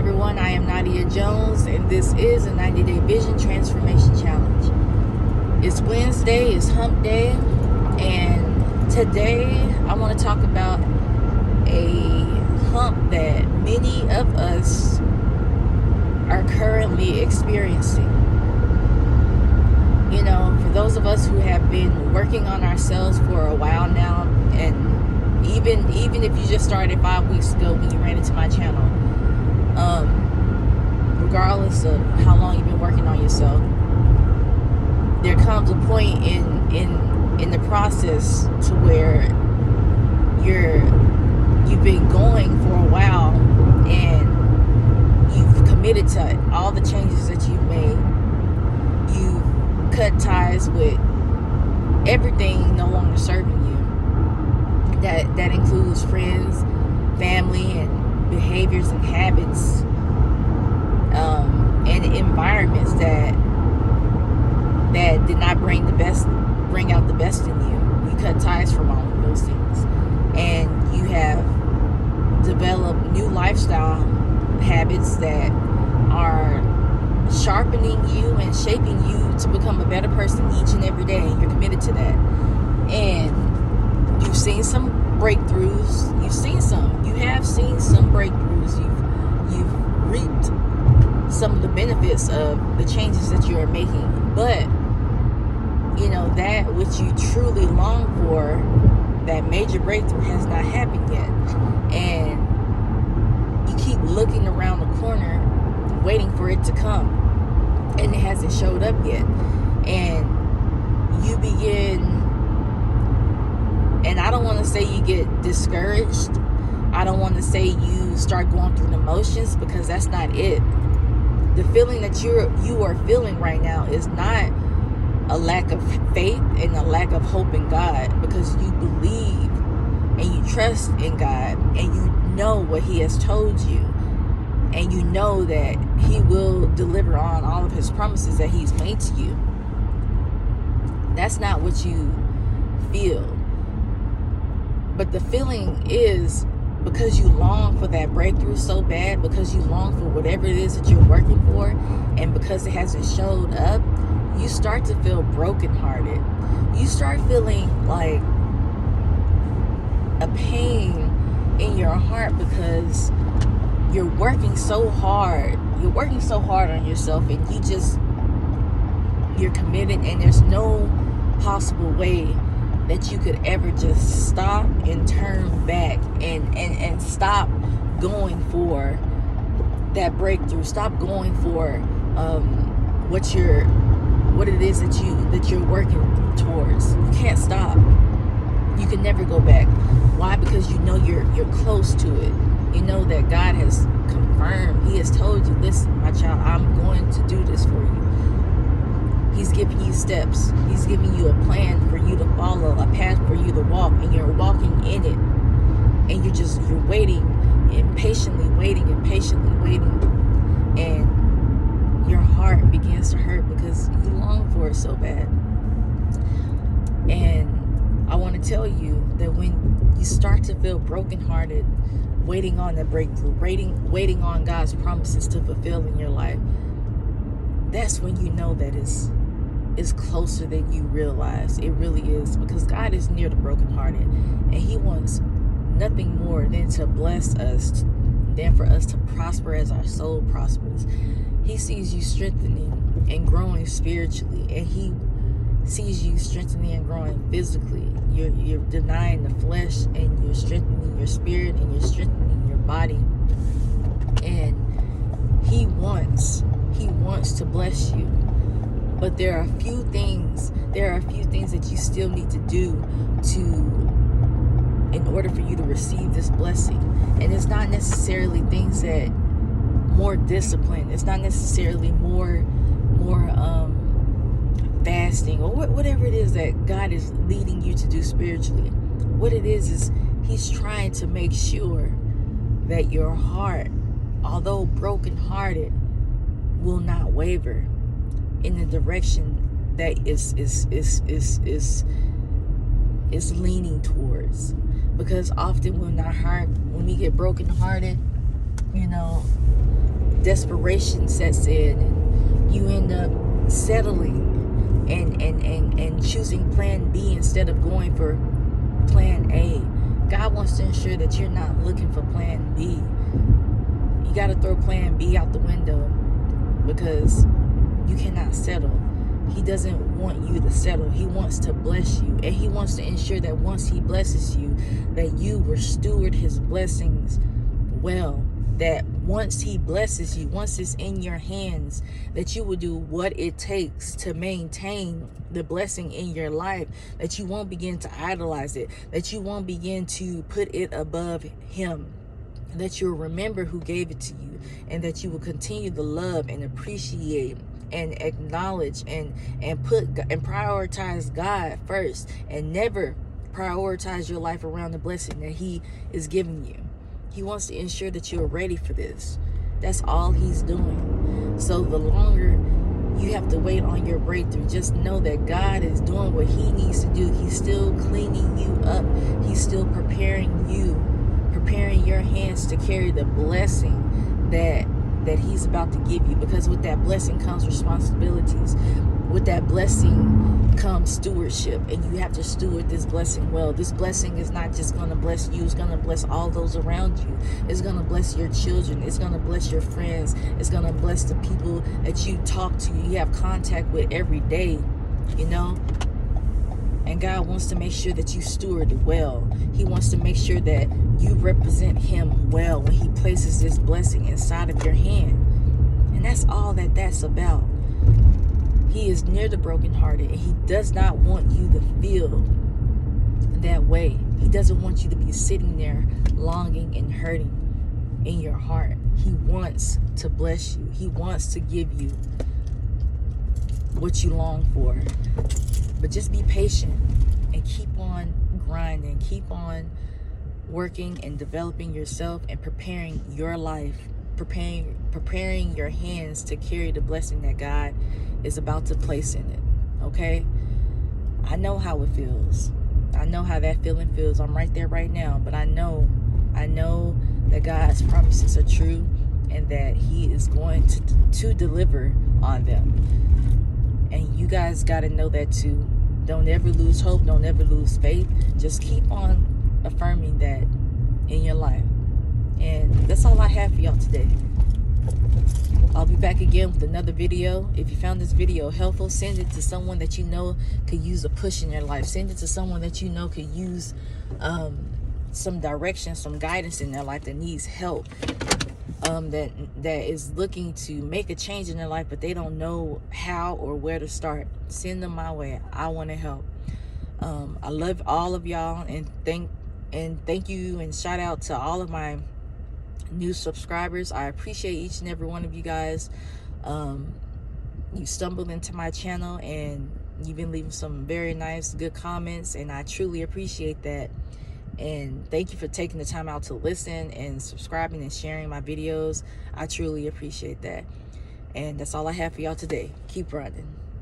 everyone. I am Nadia Jones, and this is a 90-day vision transformation challenge. It's Wednesday, it's hump day, and today I want to talk about a hump that many of us are currently experiencing. You know, for those of us who have been working on ourselves for a while now, and even if you just started 5 weeks ago when you ran into my channel, regardless of how long you've been working on yourself, there comes a point in the process to where you've been going for a while and you've committed to all the changes that you've made. You've cut ties with everything no longer serving you. That includes friends, family, and behaviors and habits, and environments that did not bring out the best in you. You cut ties from all of those things, and you have developed new lifestyle habits that are sharpening you and shaping you to become a better person each and every day, and you're committed to that. And you've seen some breakthroughs. You have seen some breakthroughs. You've reaped some of the benefits of the changes that you are making. But you know, that which you truly long for, that major breakthrough, has not happened yet. And you keep looking around the corner waiting for it to come, and it hasn't showed up yet. And you begin, and I don't want to say you get discouraged. I don't want to say you start going through the motions, because that's not it. The feeling that you are feeling right now is not a lack of faith and a lack of hope in God, because you believe and you trust in God, and you know what He has told you, and you know that He will deliver on all of His promises that He's made to you. That's not what you feel. But the feeling is because you long for that breakthrough so bad, because you long for whatever it is that you're working for, and because it hasn't showed up, you start to feel brokenhearted. You start feeling like a pain in your heart, because you're working so hard. You're working so hard on yourself, and you're committed, and there's no possible way that you could ever just stop and turn back and stop going for that breakthrough. Stop going for what it is that you're working towards. You can't stop. You can never go back. Why? Because you know you're close to it. You know that God has confirmed. He has told you, listen, my child, I'm going to do this for you. He's giving you steps. He's giving you a plan for you to follow, a path for you to walk, and you're walking in it. And you're waiting, and patiently waiting, and your heart begins to hurt because you long for it so bad. And I want to tell you that when you start to feel brokenhearted, waiting on the breakthrough, waiting on God's promises to fulfill in your life, that's when you know that it's closer than you realize. It really is, because God is near the brokenhearted, and He wants nothing more than to bless us, than for us to prosper as our soul prospers. He sees you strengthening and growing spiritually, and He sees you strengthening and growing physically. You're denying the flesh, and you're strengthening your spirit, and you're strengthening your body. And He wants to bless you. But there are a few things that you still need to do in order for you to receive this blessing. And it's not necessarily things that more discipline. It's not necessarily more fasting, or whatever it is that God is leading you to do spiritually. What it is He's trying to make sure that your heart, although brokenhearted, will not waver in the direction that is leaning towards. Because often when we get brokenhearted, you know, desperation sets in, and you end up settling and choosing plan B instead of going for plan A. God wants to ensure that you're not looking for plan B. You got to throw plan B out the window, because you cannot settle. He doesn't want you to settle. He wants to bless you, and he wants to ensure that once he blesses you, that you will steward his blessings well. That once he blesses you, once it's in your hands, that you will do what it takes to maintain the blessing in your life, that you won't begin to idolize it, that you won't begin to put it above him, that you'll remember who gave it to you, and that you will continue to love and appreciate and acknowledge and prioritize God first, and never prioritize your life around the blessing that he is giving you. He wants to ensure that you're ready for this. That's all he's doing. So the longer you have to wait on your breakthrough, just know that God is doing what he needs to do. He's still cleaning you up. He's still preparing you, preparing your hands to carry the blessing that he's about to give you. Because with that blessing comes responsibilities. With that blessing comes stewardship, and you have to steward this blessing well. This blessing is not just going to bless you, it's going to bless all those around you. It's going to bless your children, it's going to bless your friends, it's going to bless the people that you talk to, you have contact with every day, you know. And God wants to make sure that you steward it well. He wants to make sure that you represent him well when he places this blessing inside of your hand. And that's all that's about. He is near the brokenhearted, and he does not want you to feel that way. He doesn't want you to be sitting there longing and hurting in your heart. He wants to bless you. He wants to give you what you long for. But just be patient and keep on grinding. Keep on working and developing yourself and preparing your life, preparing your hands to carry the blessing that God is about to place in it. Okay? I know how it feels. I know how that feeling feels. I'm right there right now, but I know that God's promises are true, and that he is going to deliver on them. And you guys got to know that too. Don't ever lose hope. Don't ever lose faith. Just keep on affirming that in your life. And that's all I have for y'all today. I'll be back again with another video. If you found this video helpful, send it to someone that you know could use a push in their life. Send it to someone that you know could use some direction, some guidance in their life, that needs help, that is looking to make a change in their life, but they don't know how or where to start. Send them my way. I want to help. I love all of y'all, and thank you, and shout out to all of my new subscribers. I appreciate each and every one of you guys. You stumbled into my channel, and you've been leaving some very nice, good comments, and I truly appreciate that. And thank you for taking the time out to listen and subscribing and sharing my videos. I truly appreciate that. And that's all I have for y'all today. Keep running.